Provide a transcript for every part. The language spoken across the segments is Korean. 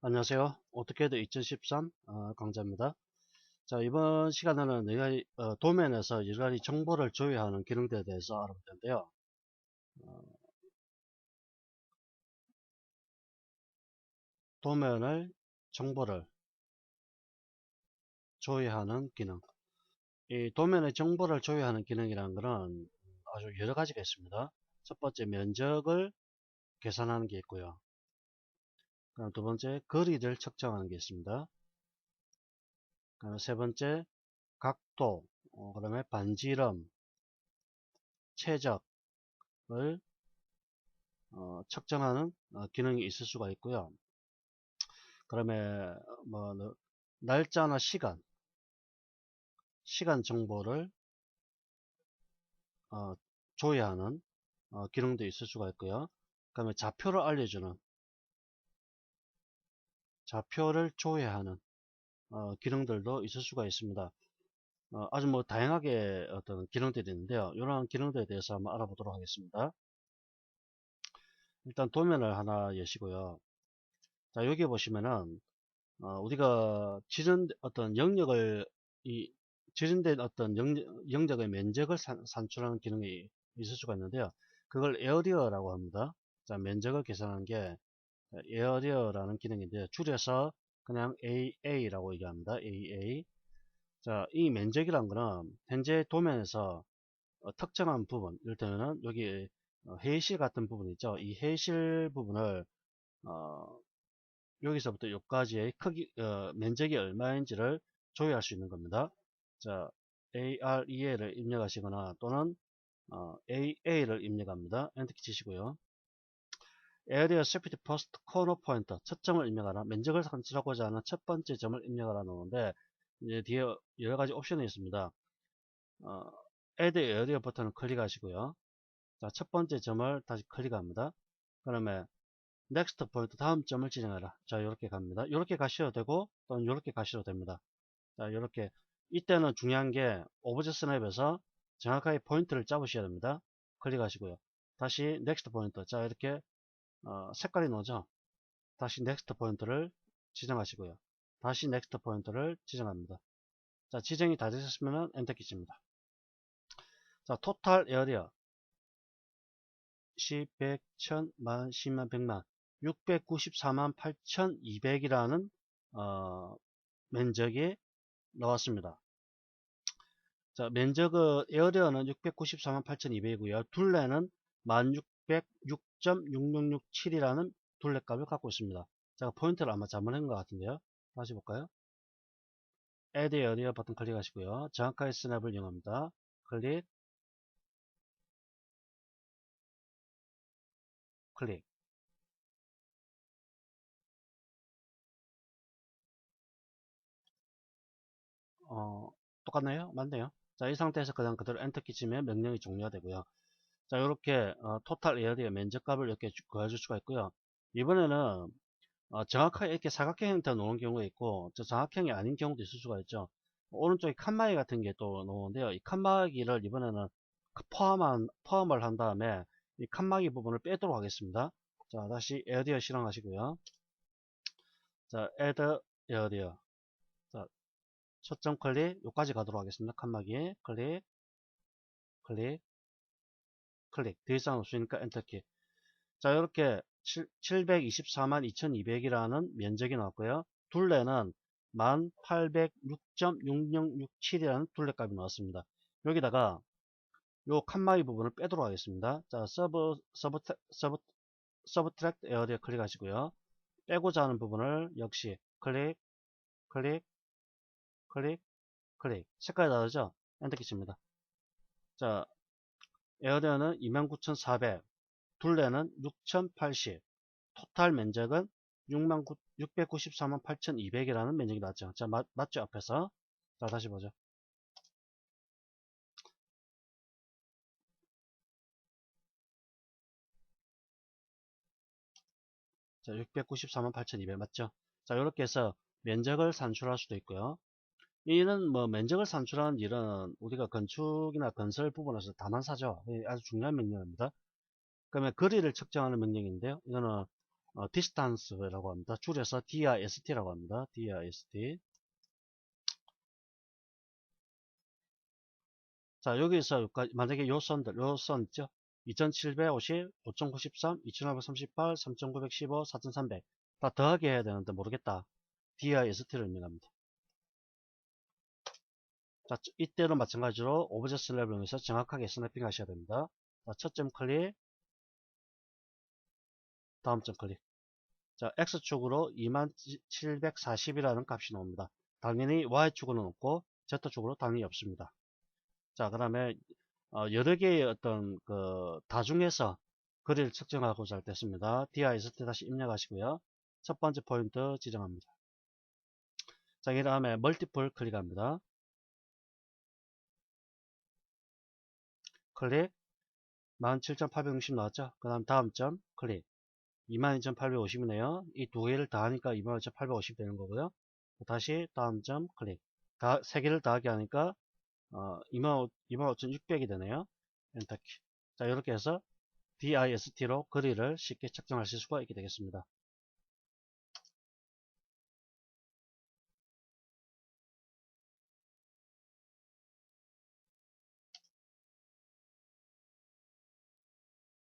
안녕하세요. 어떻게든 2013 강좌입니다. 자, 이번 시간에는 도면에서 여러가지 정보를 조회하는 기능들에 대해서 알아볼 텐데요. 어, 도면을 정보를 조회하는 기능. 이 도면의 정보를 조회하는 기능이라는 것은 아주 여러 가지가 있습니다. 첫 번째, 면적을 계산하는 게 있고요. 그럼 두 번째, 거리를 측정하는 게 있습니다. 그럼 세 번째, 각도, 그다음에 반지름, 최적을 측정하는 기능이 있을 수가 있고요. 그러면 뭐 날짜나 시간 정보를 어, 조회하는 기능도 있을 수가 있고요. 그러면 좌표를 알려주는 좌표를 조회하는 기능들도 있을 수가 있습니다. 아주 뭐 다양하게 어떤 기능들이 있는데요. 이러한 기능들에 대해서 한번 알아보도록 하겠습니다. 일단 도면을 하나 여시고요. 자, 여기 보시면은 우리가 어떤 영역을 지정된 어떤 영역의 면적을 산출하는 기능이 있을 수가 있는데요. 그걸 에어리어라고 합니다. 자, 면적을 계산하는 게 에어리어라는 기능인데 줄여서 그냥 AA라고 얘기합니다. AA. 자, 이 면적이란 거는 현재 도면에서 특정한 부분, 이를테면은 여기 회의실 같은 부분 있죠. 이 회의실 부분을 어, 여기서부터 여기까지의 면적이 얼마인지를 조회할 수 있는 겁니다. 자, AREA를 입력하시거나 또는 AA를 입력합니다. 엔터키 치시고요. Area Separate First Corner Point, 첫 점을 입력하라. 면적을 산출하고자 하는 첫 번째 점을 입력하라 나오는데 이제 뒤에 여러 가지 옵션이 있습니다. 어, Add Area 버튼을 클릭하시고요. 자, 첫 번째 점을 다시 클릭합니다. 그러면 넥스트 포인트 다음 점을 지정하라. 자, 이렇게 갑니다. 이렇게 가셔도 되고 또는 이렇게 가셔도 됩니다. 자, 이렇게 이때는 중요한 게 오브젝트 스냅에서 정확하게 포인트를 잡으셔야 됩니다. 클릭하시고요. 다시 넥스트 포인트. 자, 이렇게 색깔이 나오죠. 다시 넥스트 포인트를 지정하시고요. 다시 넥스트 포인트를 지정합니다. 자, 지정이 다 되셨으면 엔터키 칩니다. 자, 토탈 에어리어 10, 100, 1000, 만, 10만, 100만 694만 8200이라는 면적이 나왔습니다. 자, 면적은 에어리어는 694만 8200이고요. 둘레는 1606.6667이라는 둘레값을 갖고 있습니다. 제가 포인트를 아마 잘못한 것 같은데요. 다시 볼까요? Add Area 버튼 클릭하시고요. 정확하게 스냅을 이용합니다. 클릭, 클릭. 똑같나요? 맞네요. 자, 이 상태에서 그냥 그대로 엔터키 치면 명령이 종료가 되고요. 자, 이렇게 토탈 에어리어 면적값을 이렇게 구해줄 수가 있고요. 이번에는 정확하게 이렇게 사각형 형태로 놓은 경우가 있고 저 정확형이 아닌 경우도 있을 수가 있죠. 오른쪽에 칸막이 같은 게 또 나오는데요. 이 칸막이를 이번에는 포함을 한 다음에 이 칸막이 부분을 빼도록 하겠습니다. 자, 다시 에어리어 실행하시고요. 자, add 에어리어. 자, 초점 클릭, 여기까지 가도록 하겠습니다. 칸막이 클릭, 클릭, 클릭. 더 이상 없으니까 엔터키. 자, 이렇게 724만 2200이라는 면적이 나왔고요. 둘레는 1806.6067이라는 둘레값이 나왔습니다. 여기다가 요 칸막이 부분을 빼도록 하겠습니다. 자, 서브트랙트 에어리어 클릭하시고요. 빼고자 하는 부분을 역시 클릭, 클릭, 클릭, 클릭. 색깔이 다르죠? 엔터키 칩니다. 자, 에어리어는 29,400, 둘레는 6,080, 토탈 면적은 694만 8,200이라는 면적이 나왔죠. 자, 맞죠? 앞에서. 자, 다시 보죠. 자, 694만 8,200 맞죠? 자, 이렇게 해서 면적을 산출할 수도 있고요. 이는 뭐 면적을 산출하는 일은 우리가 건축이나 건설 부분에서 다만사죠. 아주 중요한 명령입니다. 그러면 거리를 측정하는 명령인데요. 이거는 distance라고 합니다. 줄여서 DIST라고 합니다. DIST. 자, 여기서 만약에 요 선 있죠? 2750, 5093, 2538, 3915, 4300. 다 더하기 해야 되는데 모르겠다. DIST를 입력합니다. 자, 이때도 마찬가지로 오브젝트 레벨에서 정확하게 스냅핑 하셔야 됩니다. 자, 첫 점 클릭, 다음 점 클릭. 자, X축으로 2740이라는 값이 나옵니다. 당연히 Y축으로는 없고 Z축으로 당연히 없습니다. 자, 그 다음에 여러 개의 어떤 그 다중에서 거리를 측정하고자 할 때 씁니다. DIST 다시 입력하시고요. 첫 번째 포인트 지정합니다. 자, 그 다음에 멀티플 클릭합니다. 클릭 17860 나왔죠? 그 다음 다음 점 클릭 22,850이네요. 이 두 개를 다 하니까 22,850 되는 거고요. 다시 다음 점 클릭. 세 개를 다 하게 하니까 25,600이 되네요. 엔터키. 자, 이렇게 해서 DIST로 거리를 쉽게 측정하실 수가 있게 되겠습니다.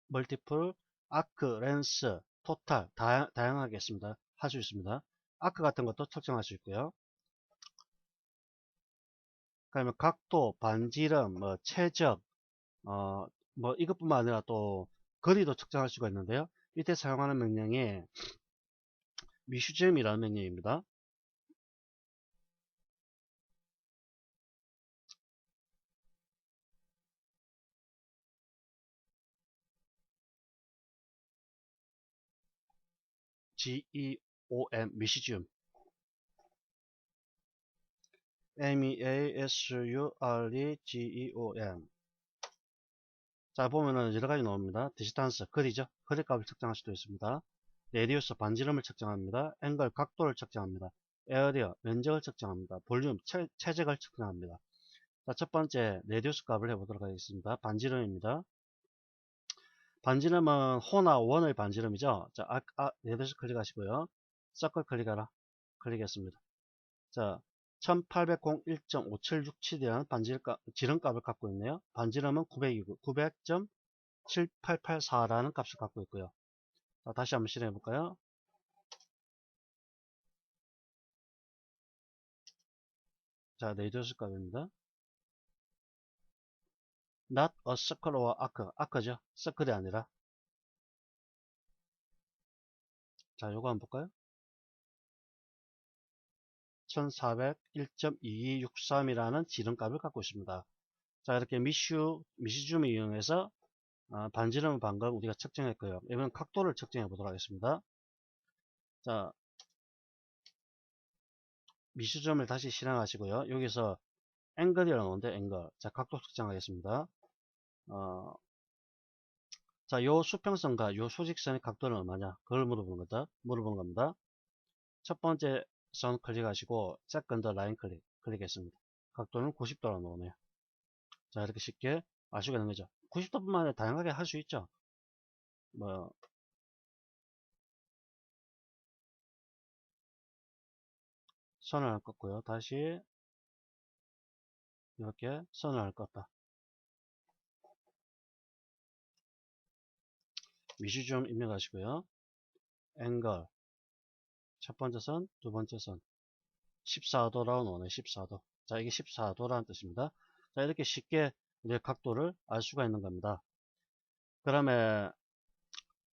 멀티플, 아크, 렌스, 토탈 다양하게 있습니다. 할 수 있습니다. 아크 같은 것도 측정할 수 있고요. 그러면 각도, 반지름, 뭐 최적, 뭐 이것뿐만 아니라 또 거리도 측정할 수가 있는데요. 이때 사용하는 명령이 미슈잼이라는 명령입니다. GEOM 미시줌 MEASUREGEOM. 자, 보면은 여러 가지 나옵니다. 디스탄스 거리죠. 거리값을 측정할 수도 있습니다. 레디우스 반지름을 측정합니다. 앵글 각도를 측정합니다. 에어리어 면적을 측정합니다. 볼륨 체적을 측정합니다. 자, 첫 번째 레디우스 값을 해보도록 하겠습니다. 반지름입니다. 반지름은 호나 원의 반지름이죠. 자, 레디우스 클릭하시고요. 서클 클릭하라. 클릭했습니다. 자, 1801.5767이라는 지름값을 갖고 있네요. 반지름은 900이고 900.7884라는 값을 갖고 있고요. 자, 다시 한번 실행해 볼까요? 자, 레디우스 값입니다. not a circle or arc. arc죠. 서클이 아니라. 자, 요거 한번 볼까요? 1401.2263이라는 지름값을 갖고 있습니다. 자, 이렇게 미시줌을 이용해서 반지름을 방금 우리가 측정했고요. 이번 각도를 측정해 보도록 하겠습니다. 자, 미시줌을 다시 실행하시고요. 여기서 앵글이라고 나오는데 앵글. 자, 각도 측정하겠습니다. 자, 요 수평선과 요 수직선의 각도는 얼마냐? 그걸 물어보는 겁니다. 첫 번째 선 클릭하시고 세컨드 라인 클릭했습니다. 각도는 90도로 나오네요. 자, 이렇게 쉽게 알 수가 있는 거죠. 90도뿐만 아니라 다양하게 할 수 있죠. 뭐 선을 안 껐고요. 다시 이렇게 선을 안 껐다. 미시 좀 입력하시고요. 앵글 첫 번째 선, 두 번째 선 14도라고 나오네요. 14도. 자, 이게 14도라는 뜻입니다. 자, 이렇게 쉽게 이제 각도를 알 수가 있는 겁니다. 그 다음에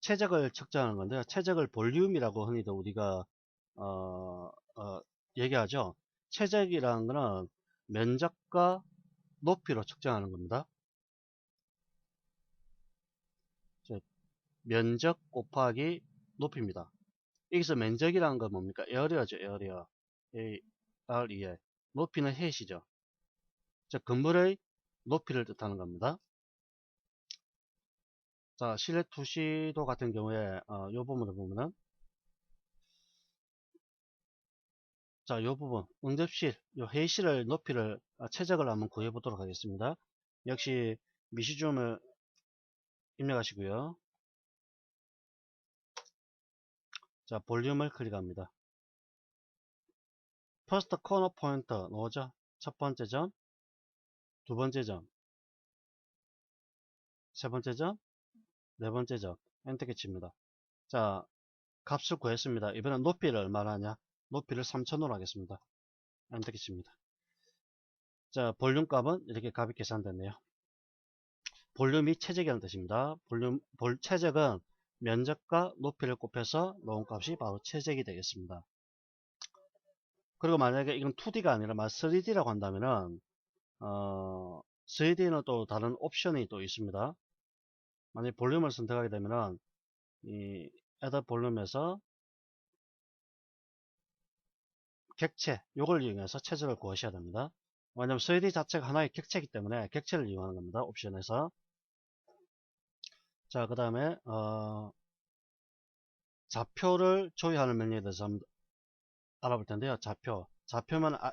최적을 측정하는 건데요. 최적을 볼륨이라고 흔히도 우리가 어, 어, 얘기하죠. 최적이라는 거는 면적과 높이로 측정하는 겁니다. 면적 곱하기 높이입니다. 여기서 면적이라는 건 뭡니까? 에어리어죠. 에어리어. AREA. 높이는 헤이시죠. 즉 건물의 높이를 뜻하는 겁니다. 자, 실내 투시도 같은 경우에 이 부분을 보면은 자, 이 부분 응접실, 요 회의실을 높이를 최적을 한번 구해 보도록 하겠습니다. 역시 미시줌을 입력하시고요. 자, 볼륨을 클릭합니다. 퍼스트 코너 포인터 넣어죠. 첫 번째 점, 두 번째 점, 세 번째 점, 네 번째 점. 엔터키 칩니다. 자, 값을 구했습니다. 이번엔 높이를 얼마나 하냐? 높이를 3000으로 하겠습니다. 엔터키 칩니다. 자, 볼륨 값은 이렇게 값이 계산됐네요. 볼륨이 최적이라는 뜻입니다. 최적은 면적과 높이를 곱해서 놓은 값이 바로 최적이 되겠습니다. 그리고 만약에 이건 2D가 아니라 3D라고 한다면은 3D는 또 다른 옵션이 또 있습니다. 만약에 볼륨을 선택하게 되면은 이 Add 볼륨에서 객체 요걸 이용해서 최적을 구하셔야 됩니다. 왜냐면 3D 자체가 하나의 객체이기 때문에 객체를 이용하는 겁니다. 옵션에서. 자, 그 다음에 좌표를 조회하는 명령에 대해서 한번 알아볼 텐데요.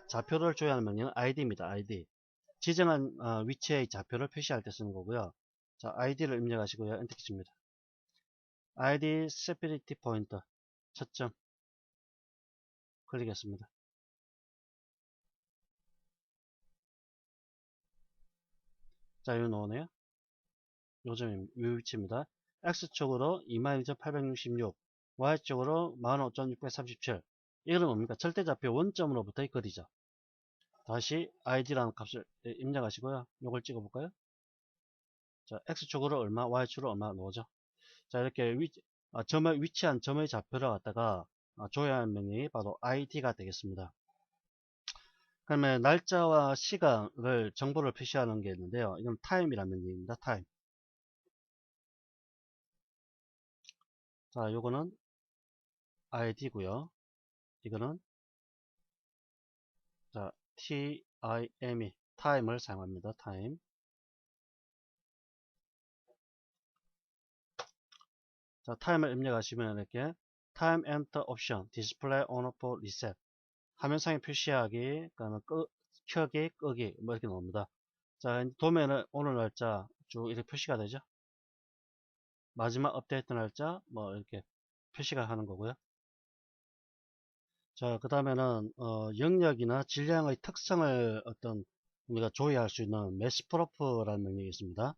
좌표를 조회하는 명령은 id입니다. id. 지정한 위치의 좌표를 표시할 때 쓰는 거고요. 자, id를 입력하시고요. 엔터 키칩니다. id separate pointer 초점 클릭했습니다. 자, 여기 나오네요. 요점 이 위치입니다. x쪽으로 22,866, y쪽으로 15,637. 이거는 뭡니까? 절대좌표 원점으로부터의 거리죠. 다시 id라는 값을 입력하시고요. 요걸 찍어볼까요? 자, x축으로 얼마, y축으로 얼마 넣어죠. 자, 이렇게 위치한 점의 좌표를 갖다가 조회하는 명령이 바로 id가 되겠습니다. 그러면 날짜와 시간을 정보를 표시하는 게 있는데요. 이건 time이라는 명령입니다. time. 자, 요거는 id고요. 이거는 자, time, time을 사용합니다. time. 자, time을 입력하시면 이렇게 time enter option, display on off reset. 화면상에 표시하기, 그다음에 켜기, 끄기 뭐 이렇게 나옵니다. 자, 도면은 오늘 날짜 쭉 이렇게 표시가 되죠. 마지막 업데이트 날짜 뭐 이렇게 표시가 하는 거고요. 자, 그 다음에는 영역이나 질량의 특성을 우리가 조회할 수 있는 매스프로프라는 명령이 있습니다.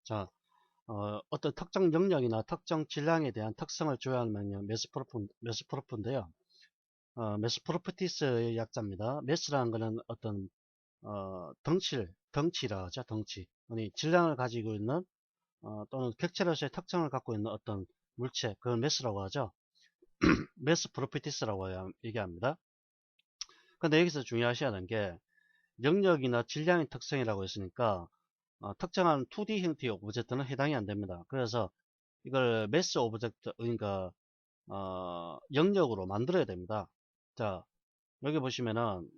자, 어떤 특정 영역이나 특정 질량에 대한 특성을 조회하는 명령 매스프로프인데요. 매스프로프티스의 약자입니다. 매스라는 것은 어떤 덩치라 하죠. 덩치. 아니, 질량을 가지고 있는 또는 객체로서의 특성을 갖고 있는 어떤 물체, 그걸 매스라고 하죠. 매스 프로퍼티스라고 얘기합니다. 근데 여기서 중요하셔야 하는 게 영역이나 질량의 특성이라고 했으니까 특정한 2D 형태의 오브젝트는 해당이 안 됩니다. 그래서 이걸 매스 오브젝트, 그러니까 영역으로 만들어야 됩니다. 자, 여기 보시면은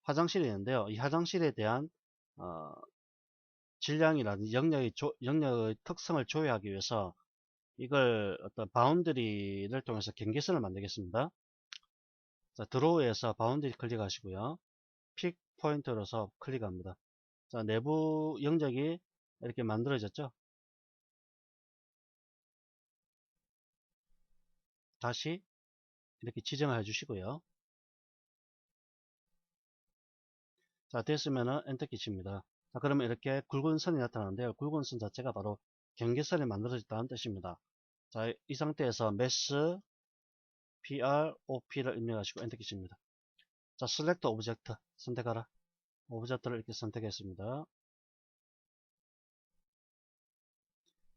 화장실이 있는데요. 이 화장실에 대한 어, 질량이라든지 영역의 특성을 조회하기 위해서 이걸 어떤 바운드리를 통해서 경계선을 만들겠습니다. 자, 드로우에서 바운드리 클릭하시고요. 픽 포인트로서 클릭합니다. 자, 내부 영역이 이렇게 만들어졌죠. 다시 이렇게 지정을 해주시고요. 자, 됐으면은 엔터키 칩니다. 자, 그러면 이렇게 굵은 선이 나타나는데요. 굵은 선 자체가 바로 경계선이 만들어졌다는 뜻입니다. 자, 이 상태에서 매스 PROP를 입력하시고 엔터키 칩니다. 자, select object 선택하라. 오브젝트를 이렇게 선택했습니다.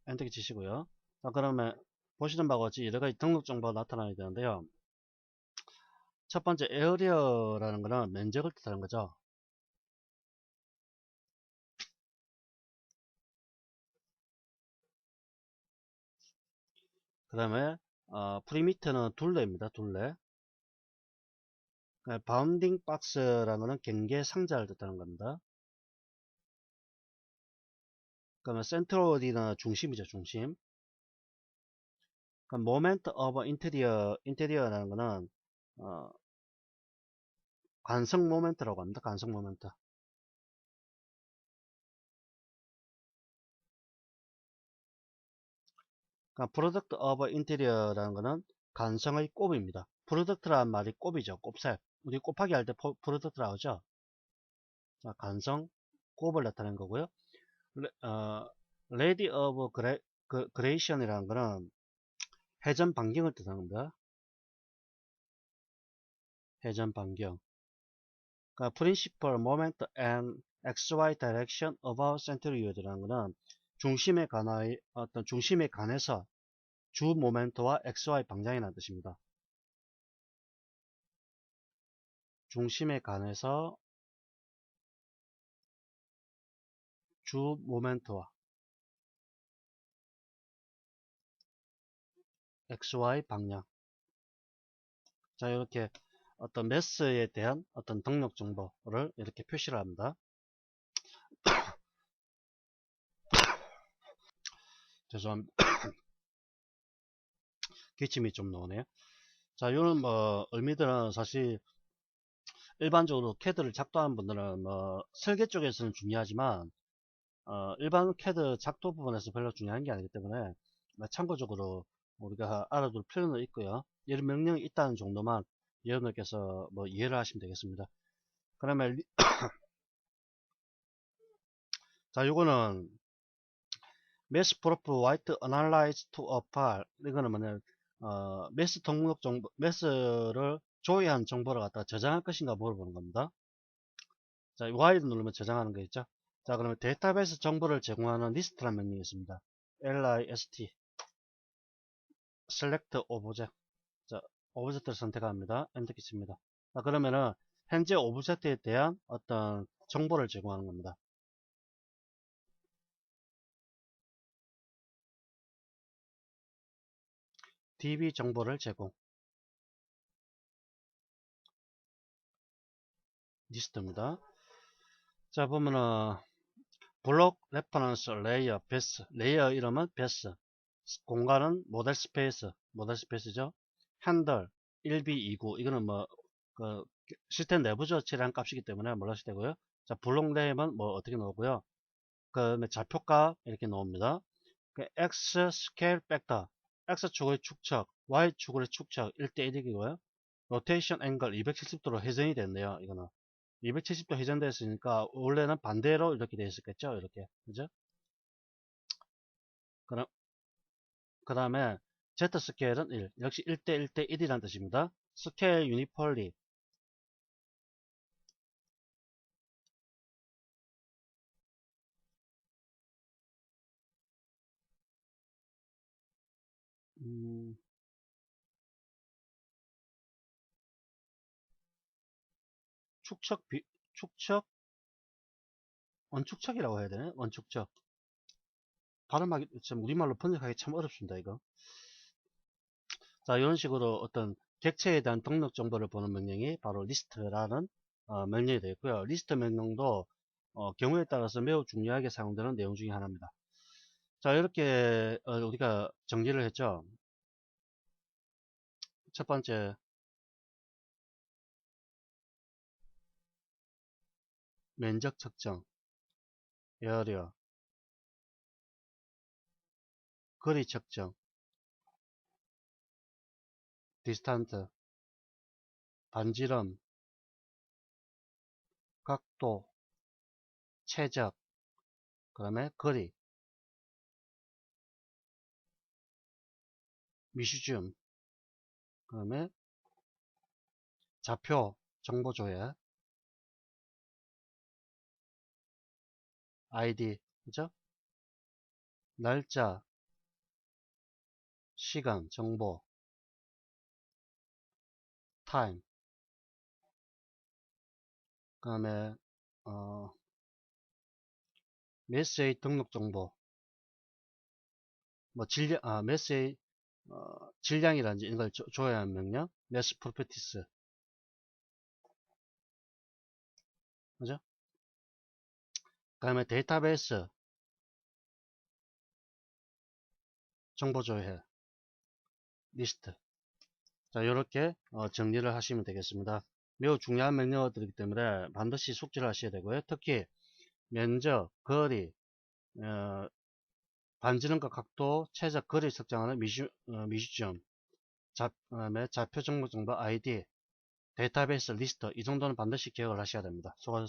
엔터키 치시고요. 자, 그러면 보시는 바와 같이 여러 가지 등록 정보가 나타나야 되는데요. 첫 번째 에어리어라는 거는 면적을 뜻하는 거죠. 그 다음에 프리미터는 둘레입니다. 둘레. 바운딩 박스라는 거는 경계 상자를 뜻하는 겁니다. 그러면 센트로디는 중심이죠. 중심. 그러니까 moment of interior라는 거는 관성 모멘트라고 합니다. 관성 모멘트. 그러니까 product of interior라는 거는 관성의 곱입니다. product라는 말이 곱이죠. 곱셈. 우리 곱하기 할 때 product라고 하죠. 자, 관성 곱을 나타낸 거고요. Radi of Gration이라는 거는 회전 반경을 뜻하는 겁니다. 회전 반경. 그러니까 principal moment and xy direction about centroid라는 거는 중심에 관해서 주 모멘트와 xy 방향이라는 뜻입니다. 중심에 관해서 주 모멘트와 xy 방향. 자, 이렇게 어떤 매스에 대한 어떤 등록 정보를 이렇게 표시를 합니다. 죄송합니다. 기침이 좀 나오네요. 자, 이런 의미들은 사실 일반적으로 CAD를 작도하는 분들은 설계 쪽에서는 중요하지만 일반 CAD 작도 부분에서 별로 중요한 게 아니기 때문에 참고적으로 우리가 알아둘 필요는 있고요. 이런 명령이 있다는 정도만 여러분들께서 이해를 하시면 되겠습니다. 그러면 자, 요거는 Mass Proof White Analyze to a File. 이거는 뭐냐, 매스 등록 정보, 매스를 조회한 정보를 갖다가 저장할 것인가 물어보는 겁니다. 자, Y를 누르면 저장하는 거 있죠. 자, 그러면 데이터베이스 정보를 제공하는 리스트라는 명령이 있습니다. list select object. 자, 오브젝트를 선택합니다. 엔터키 칩니다. 자, 그러면은 현재 오브젝트에 대한 어떤 정보를 제공하는 겁니다. DB 정보를 제공. 리스트입니다. 자, 보면은 블록 레퍼런스 레이어 베스. 레이어 이름은 베스. 공간은 모델 스페이스. 모델 스페이스죠. 핸들 1B 2구. 이거는 그 시스템 내부 조치라는 값이기 때문에 몰라도 되고요. 자, 블록 네임은 어떻게 나오고요. 그 다음에 좌표가 이렇게 나옵니다. 그 X 스케일 팩터. X축의 축척, Y축의 축척 1대1이고요. 로테이션 앵글 270도로 회전이 됐네요. 이거는 270도 회전됐으니까 원래는 반대로 이렇게 되어 있었겠죠. 이렇게. 그죠? 그럼 그 다음에 Z 스케일은 1. 역시 1대1대1이라는 뜻입니다. 스케일 유니폴리. 축척 축척 원축척이라고 해야 되나? 원축척. 발음하기 참 우리말로 번역하기 참 어렵습니다. 이거. 자, 이런 식으로 어떤 객체에 대한 등록 정보를 보는 명령이 바로 리스트라는 명령이 되어 있고요. 리스트 명령도 경우에 따라서 매우 중요하게 사용되는 내용 중에 하나입니다. 자, 이렇게 우리가 정리를 했죠. 첫 번째 면적 측정, 에어리어, 거리 측정, 디스탄트, 반지름, 각도, 최적, 그 다음에 거리, 미시즘, 그 다음에 좌표, 정보 조회, ID, 그죠? 날짜, 시간, 정보, 타임, 그 다음에 메시지 등록 정보, 메시지 질량이라든지 이런 걸 줘야 하는 명령, 메스 프로퍼티스, 그죠? 그 다음에 데이터베이스 정보 조회, 리스트. 자, 이렇게 정리를 하시면 되겠습니다. 매우 중요한 명령어들이기 때문에 반드시 숙지를 하셔야 되고요. 특히 면적, 거리, 반지름과 각도, 최적 거리 측정하는 미시점, 그다음에 좌표 정보 정보 아이디, 데이터베이스 리스트, 이 정도는 반드시 기억을 하셔야 됩니다. 수고하셨습니다.